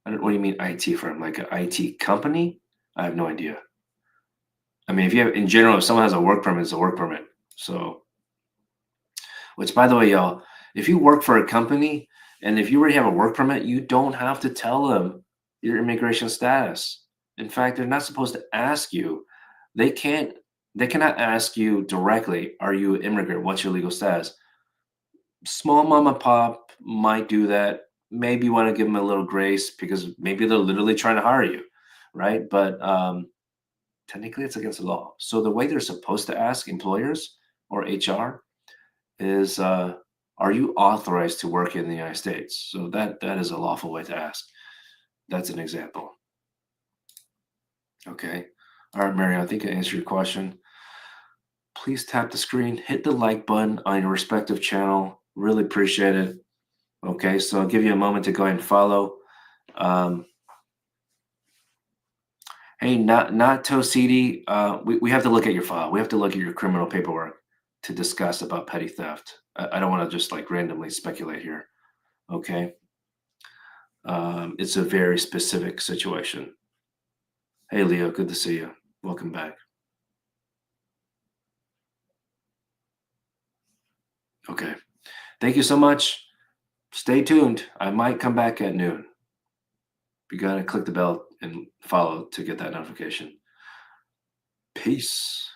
What do you mean IT firm? Like an IT company? I have no idea. I mean, if you have in general, if someone has a work permit, it's a work permit. So, which by the way, y'all, if you work for a company and if you already have a work permit, you don't have to tell them your immigration status. In fact, they're not supposed to ask you. They can't. They cannot ask you directly, "Are you an immigrant? What's your legal status?" Small mom and pop might do that. Maybe you want to give them a little grace because maybe they're literally trying to hire you, right? But technically, it's against the law. So the way they're supposed to ask employers or HR is, "Are you authorized to work in the United States?" So that is a lawful way to ask. That's an example. Okay. All right, Mary, I think I answered your question. Please tap the screen, hit the like button on your respective channel. Really appreciate it. Okay, so I'll give you a moment to go ahead and follow. Um, hey, not Tosidi. We have to look at your file. We have to look at your criminal paperwork to discuss about petty theft. I don't want to just like randomly speculate here. Okay, it's a very specific situation. Hey, Leo, good to see you. Welcome back. Okay, thank you so much. Stay tuned. I might come back at noon. You gotta click the bell and follow to get that notification. Peace.